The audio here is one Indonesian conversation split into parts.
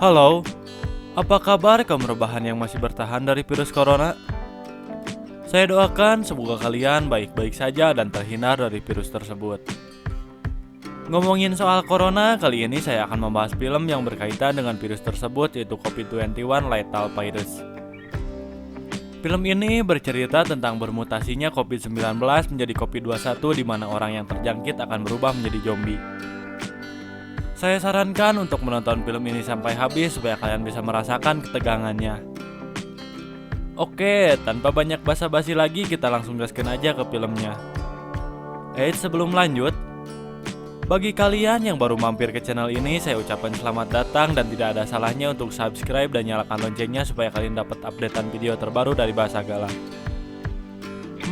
Halo, apa kabar kaum rebahan yang masih bertahan dari virus corona? Saya doakan semoga kalian baik-baik saja dan terhindar dari virus tersebut. Ngomongin soal corona, kali ini saya akan membahas film yang berkaitan dengan virus tersebut, yaitu COVID-21 Lethal Virus. Film ini bercerita tentang bermutasinya COVID-19 menjadi COVID-21 di mana orang yang terjangkit akan berubah menjadi zombie. Saya sarankan untuk menonton film ini sampai habis supaya kalian bisa merasakan ketegangannya. Oke, tanpa banyak basa-basi lagi kita langsung gaskan aja ke filmnya. Sebelum lanjut, bagi kalian yang baru mampir ke channel ini, saya ucapkan selamat datang dan tidak ada salahnya untuk subscribe dan nyalakan loncengnya supaya kalian dapat updatean video terbaru dari Bahasa Galah.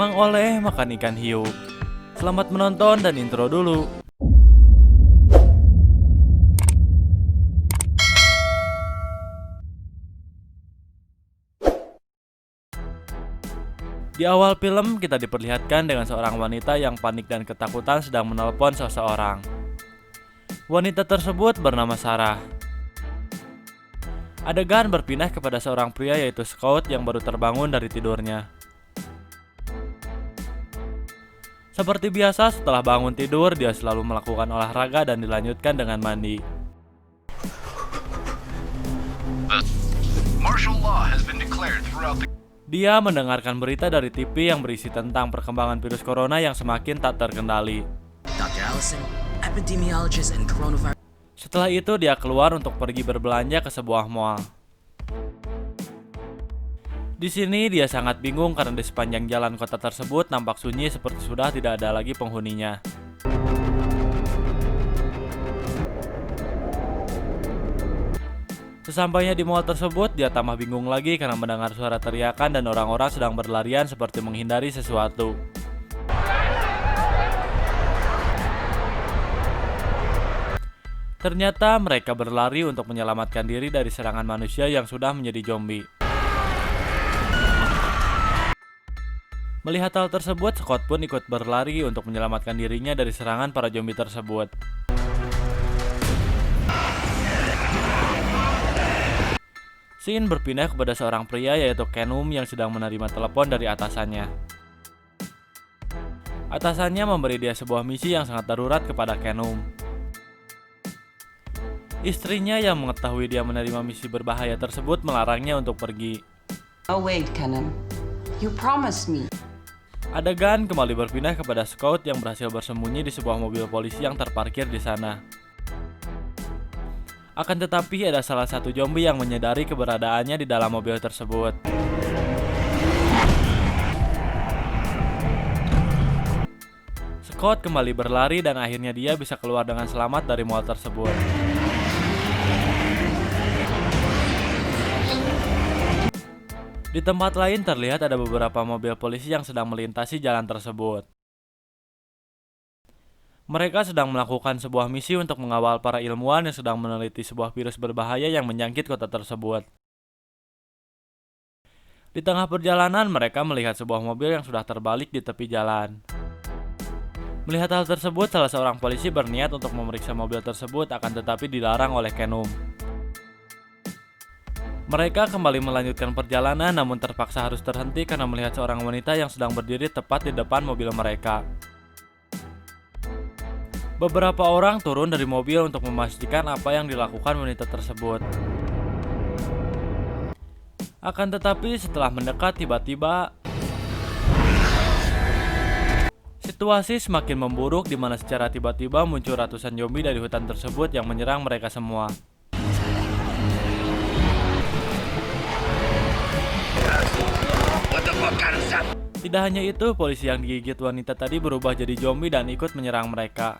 Mang Oleh makan ikan hiu. Selamat menonton dan intro dulu. Di awal film, kita diperlihatkan dengan seorang wanita yang panik dan ketakutan sedang menelpon seseorang. Wanita tersebut bernama Sarah. Adegan berpindah kepada seorang pria yaitu Scott yang baru terbangun dari tidurnya. Seperti biasa, setelah bangun tidur, dia selalu melakukan olahraga dan dilanjutkan dengan mandi. Martial law has been declared throughout the Dia mendengarkan berita dari TV yang berisi tentang perkembangan virus corona yang semakin tak terkendali. Dr. Allison, epidemiologist and coronavirus. Setelah itu dia keluar untuk pergi berbelanja ke sebuah mall. Di sini dia sangat bingung karena di sepanjang jalan kota tersebut nampak sunyi seperti sudah tidak ada lagi penghuninya. Sesampainya di mall tersebut, dia tambah bingung lagi karena mendengar suara teriakan dan orang-orang sedang berlarian seperti menghindari sesuatu. Ternyata mereka berlari untuk menyelamatkan diri dari serangan manusia yang sudah menjadi zombie. Melihat hal tersebut, Scott pun ikut berlari untuk menyelamatkan dirinya dari serangan para zombie tersebut. Scene berpindah kepada seorang pria yaitu Kenum yang sedang menerima telepon dari atasannya. Atasannya memberi dia sebuah misi yang sangat darurat kepada Kenum. Istrinya yang mengetahui dia menerima misi berbahaya tersebut melarangnya untuk pergi. Oh wait, Kenan. You promised me. Adegan kembali berpindah kepada Scott yang berhasil bersembunyi di sebuah mobil polisi yang terparkir di sana. Akan tetapi ada salah satu zombie yang menyadari keberadaannya di dalam mobil tersebut. Scott kembali berlari dan akhirnya dia bisa keluar dengan selamat dari mall tersebut. Di tempat lain terlihat ada beberapa mobil polisi yang sedang melintasi jalan tersebut. Mereka sedang melakukan sebuah misi untuk mengawal para ilmuwan yang sedang meneliti sebuah virus berbahaya yang menjangkit kota tersebut. Di tengah perjalanan, mereka melihat sebuah mobil yang sudah terbalik di tepi jalan. Melihat hal tersebut, salah seorang polisi berniat untuk memeriksa mobil tersebut, akan tetapi dilarang oleh Kenum. Mereka kembali melanjutkan perjalanan, namun terpaksa harus terhenti karena melihat seorang wanita yang sedang berdiri tepat di depan mobil mereka. Beberapa orang turun dari mobil untuk memastikan apa yang dilakukan wanita tersebut. Akan tetapi setelah mendekat tiba-tiba situasi semakin memburuk di mana secara tiba-tiba muncul ratusan zombie dari hutan tersebut yang menyerang mereka semua. Tidak hanya itu, polisi yang digigit wanita tadi berubah jadi zombie dan ikut menyerang mereka.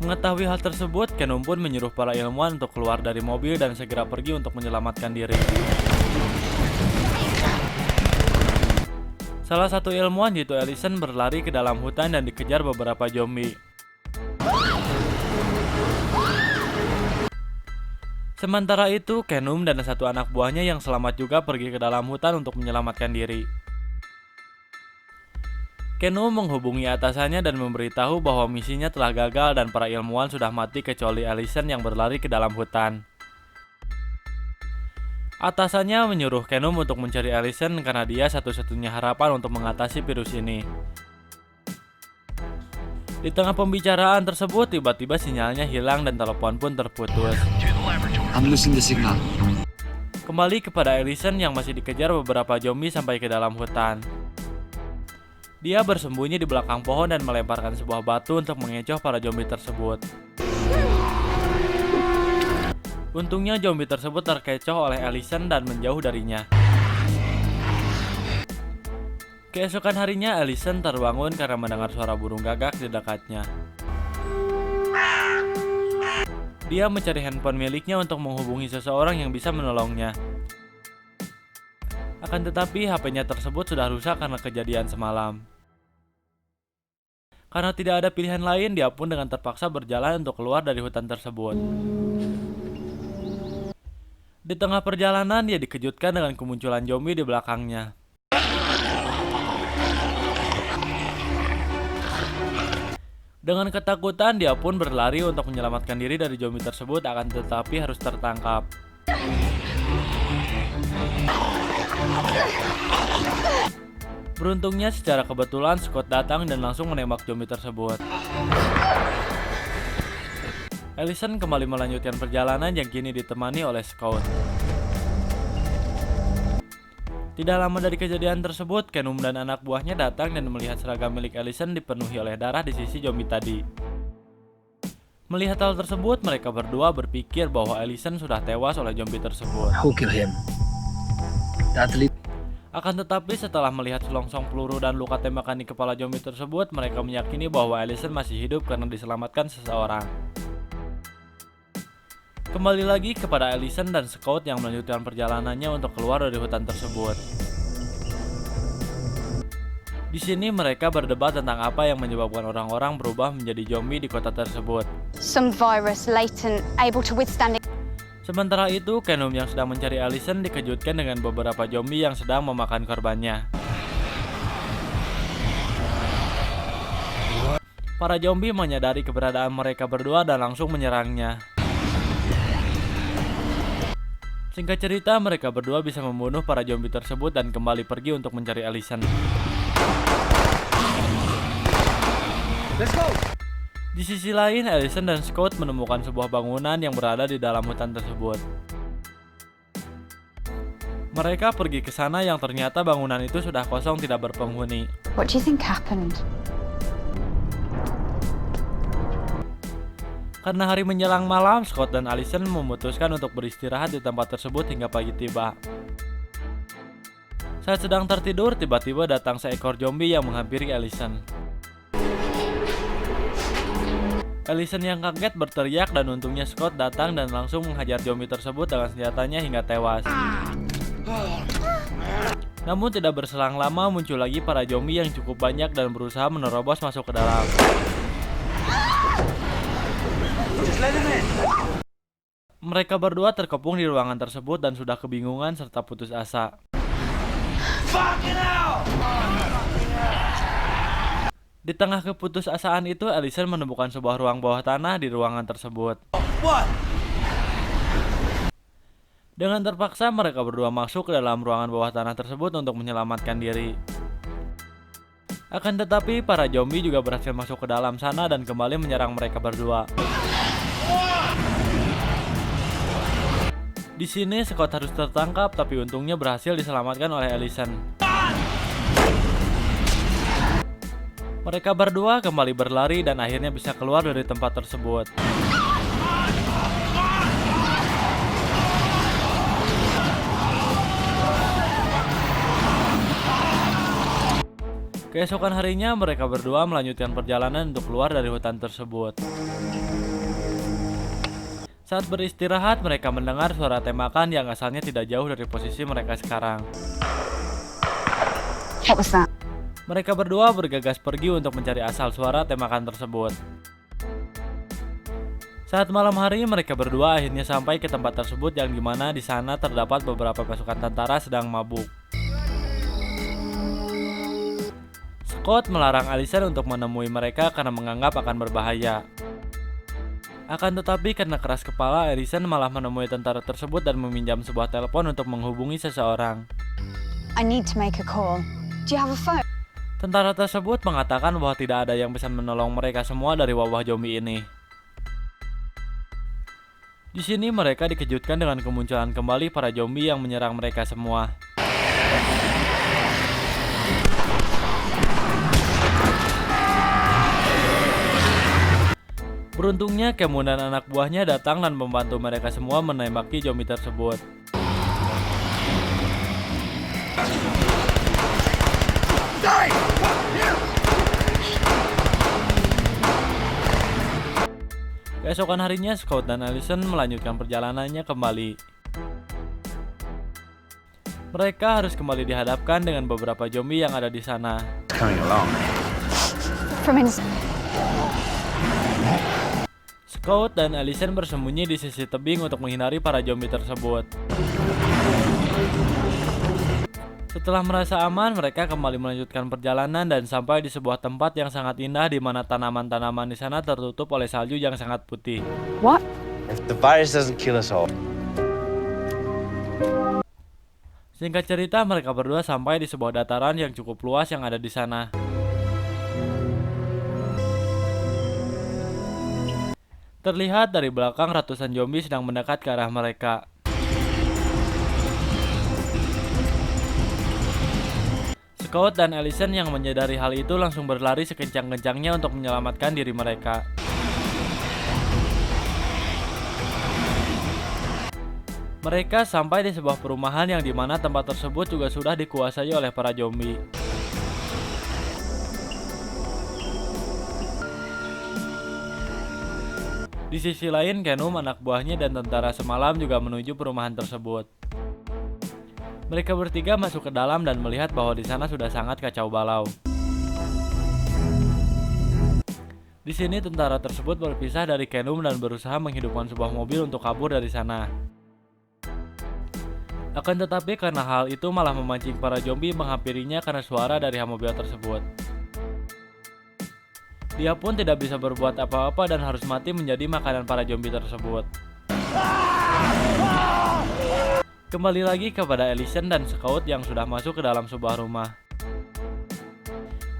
Mengetahui hal tersebut, Kenum pun menyuruh para ilmuwan untuk keluar dari mobil dan segera pergi untuk menyelamatkan diri. Salah satu ilmuwan yaitu Allison berlari ke dalam hutan dan dikejar beberapa zombie. Sementara itu, Kenum dan satu anak buahnya yang selamat juga pergi ke dalam hutan untuk menyelamatkan diri. Kenu menghubungi atasannya dan memberitahu bahwa misinya telah gagal dan para ilmuwan sudah mati kecuali Allison yang berlari ke dalam hutan. Atasannya menyuruh Kenum untuk mencari Allison karena dia satu-satunya harapan untuk mengatasi virus ini. Di tengah pembicaraan tersebut, tiba-tiba sinyalnya hilang dan telepon pun terputus. To the laboratory. I'm losing the signal. Kembali kepada Allison yang masih dikejar beberapa zombie sampai ke dalam hutan. Dia bersembunyi di belakang pohon dan melemparkan sebuah batu untuk mengecoh para zombie tersebut. Untungnya zombie tersebut terkecoh oleh Allison dan menjauh darinya. Keesokan harinya, Allison terbangun karena mendengar suara burung gagak di dekatnya. Dia mencari handphone miliknya untuk menghubungi seseorang yang bisa menolongnya. Akan tetapi, HP-nya tersebut sudah rusak karena kejadian semalam. Karena tidak ada pilihan lain, dia pun dengan terpaksa berjalan untuk keluar dari hutan tersebut. Di tengah perjalanan, dia dikejutkan dengan kemunculan zombie di belakangnya. Dengan ketakutan, dia pun berlari untuk menyelamatkan diri dari zombie tersebut, akan tetapi harus tertangkap. Beruntungnya, secara kebetulan Scott datang dan langsung menembak zombie tersebut. Allison kembali melanjutkan perjalanan yang kini ditemani oleh Scott. Tidak lama dari kejadian tersebut, Kenum dan anak buahnya datang dan melihat seragam milik Allison dipenuhi oleh darah di sisi zombie tadi. Melihat hal tersebut, mereka berdua berpikir bahwa Allison sudah tewas oleh zombie tersebut. Who killed him? The athlete. Akan tetapi setelah melihat selongsong peluru dan luka tembakan di kepala zombie tersebut, mereka meyakini bahwa Allison masih hidup karena diselamatkan seseorang. Kembali lagi kepada Allison dan Scott yang melanjutkan perjalanannya untuk keluar dari hutan tersebut. Di sini mereka berdebat tentang apa yang menyebabkan orang-orang berubah menjadi zombie di kota tersebut. Some virus latent, able to withstand it. Sementara itu, Kenum yang sedang mencari Allison dikejutkan dengan beberapa zombie yang sedang memakan korbannya. Para zombie menyadari keberadaan mereka berdua dan langsung menyerangnya. Singkat cerita, mereka berdua bisa membunuh para zombie tersebut dan kembali pergi untuk mencari Allison. Let's go. Di sisi lain, Allison dan Scott menemukan sebuah bangunan yang berada di dalam hutan tersebut. Mereka pergi ke sana yang ternyata bangunan itu sudah kosong, tidak berpenghuni. What do you think happened? Karena hari menjelang malam, Scott dan Allison memutuskan untuk beristirahat di tempat tersebut hingga pagi tiba. Saat sedang tertidur, tiba-tiba datang seekor zombie yang menghampiri Allison. Allison yang kaget berteriak dan untungnya Scott datang dan langsung menghajar zombie tersebut dengan senjatanya hingga tewas. Namun tidak berselang lama muncul lagi para zombie yang cukup banyak dan berusaha menerobos masuk ke dalam. Mereka berdua terkepung di ruangan tersebut dan sudah kebingungan serta putus asa. Di tengah keputusasaan itu, Allison menemukan sebuah ruang bawah tanah di ruangan tersebut. Dengan terpaksa, mereka berdua masuk ke dalam ruangan bawah tanah tersebut untuk menyelamatkan diri. Akan tetapi, para zombie juga berhasil masuk ke dalam sana dan kembali menyerang mereka berdua. Di sini Scott harus tertangkap, tapi untungnya berhasil diselamatkan oleh Allison. Mereka berdua kembali berlari dan akhirnya bisa keluar dari tempat tersebut. Keesokan harinya mereka berdua melanjutkan perjalanan untuk keluar dari hutan tersebut. Saat beristirahat, mereka mendengar suara tembakan yang asalnya tidak jauh dari posisi mereka sekarang. What was that? Mereka berdua bergegas pergi untuk mencari asal suara tembakan tersebut. Saat malam hari, mereka berdua akhirnya sampai ke tempat tersebut yang dimana di sana terdapat beberapa pasukan tentara sedang mabuk. Scott melarang Allison untuk menemui mereka karena menganggap akan berbahaya. Akan tetapi karena keras kepala, Allison malah menemui tentara tersebut dan meminjam sebuah telepon untuk menghubungi seseorang. I need to make a call. Do you have a phone? Tentara tersebut mengatakan bahwa tidak ada yang bisa menolong mereka semua dari wabah zombie ini. Di sini mereka dikejutkan dengan kemunculan kembali para zombie yang menyerang mereka semua. Beruntungnya Kemun dan anak buahnya datang dan membantu mereka semua menembaki zombie tersebut. Keesokan harinya, Scott dan Allison melanjutkan perjalanannya kembali. Mereka harus kembali dihadapkan dengan beberapa zombie yang ada di sana. From inside. Scott dan Allison bersembunyi di sisi tebing untuk menghindari para zombie tersebut. Setelah merasa aman, mereka kembali melanjutkan perjalanan dan sampai di sebuah tempat yang sangat indah di mana tanaman-tanaman di sana tertutup oleh salju yang sangat putih. What? If the virus doesn't kill us all. Singkat cerita, mereka berdua sampai di sebuah dataran yang cukup luas yang ada di sana. Terlihat dari belakang ratusan zombie sedang mendekat ke arah mereka. Scott dan Allison yang menyadari hal itu langsung berlari sekencang-kencangnya untuk menyelamatkan diri mereka. Mereka sampai di sebuah perumahan yang dimana tempat tersebut juga sudah dikuasai oleh para zombie. Di sisi lain, Kenum, anak buahnya, dan tentara semalam juga menuju perumahan tersebut. Mereka bertiga masuk ke dalam dan melihat bahwa di sana sudah sangat kacau balau. Di sini tentara tersebut berpisah dari Kenum dan berusaha menghidupkan sebuah mobil untuk kabur dari sana. Akan tetapi karena hal itu malah memancing para zombie menghampirinya karena suara dari mobil tersebut. Dia pun tidak bisa berbuat apa-apa dan harus mati menjadi makanan para zombie tersebut. Kembali lagi kepada Allison dan Scott yang sudah masuk ke dalam sebuah rumah.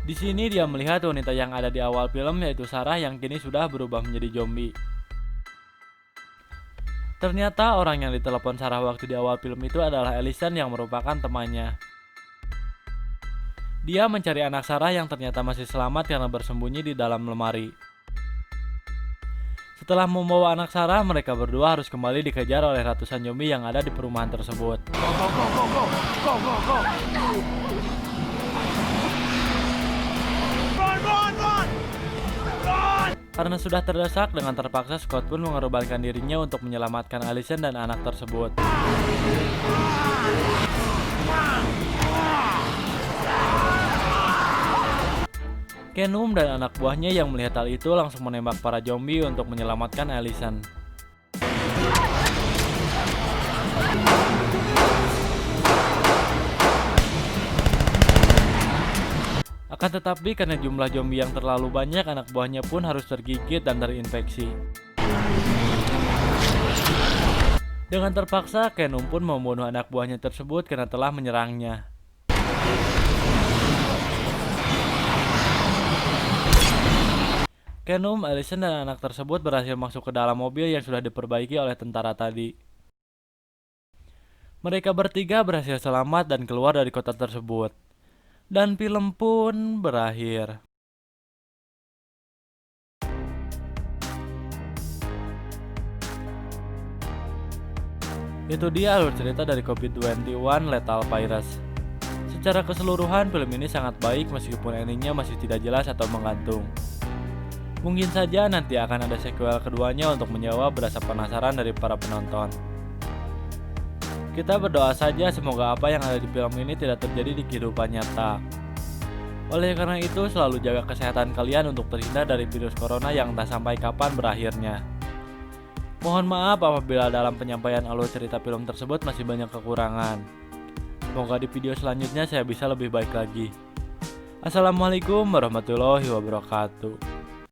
Di sini dia melihat wanita yang ada di awal film, yaitu Sarah, yang kini sudah berubah menjadi zombie. Ternyata orang yang ditelepon Sarah waktu di awal film itu adalah Allison yang merupakan temannya. Dia mencari anak Sarah yang ternyata masih selamat karena bersembunyi di dalam lemari. Setelah membawa anak Sarah, mereka berdua harus kembali dikejar oleh ratusan zombie yang ada di perumahan tersebut. Karena sudah terdesak, dengan terpaksa Scott pun mengorbankan dirinya untuk menyelamatkan Allison dan anak tersebut. Kenum dan anak buahnya yang melihat hal itu langsung menembak para zombie untuk menyelamatkan Allison. Akan tetapi karena jumlah zombie yang terlalu banyak, anak buahnya pun harus tergigit dan terinfeksi. Dengan terpaksa, Kenum pun membunuh anak buahnya tersebut karena telah menyerangnya. Kenum, Allison, dan anak tersebut berhasil masuk ke dalam mobil yang sudah diperbaiki oleh tentara tadi. Mereka bertiga berhasil selamat dan keluar dari kota tersebut. Dan film pun berakhir. Itu dia alur cerita dari COVID-21 Lethal Virus. Secara keseluruhan, film ini sangat baik meskipun endingnya masih tidak jelas atau menggantung. Mungkin saja nanti akan ada sequel keduanya untuk menjawab rasa penasaran dari para penonton. Kita berdoa saja semoga apa yang ada di film ini tidak terjadi di kehidupan nyata. Oleh karena itu, selalu jaga kesehatan kalian untuk terhindar dari virus corona yang tak sampai kapan berakhirnya. Mohon maaf apabila dalam penyampaian alur cerita film tersebut masih banyak kekurangan. Semoga di video selanjutnya saya bisa lebih baik lagi. Assalamualaikum warahmatullahi wabarakatuh.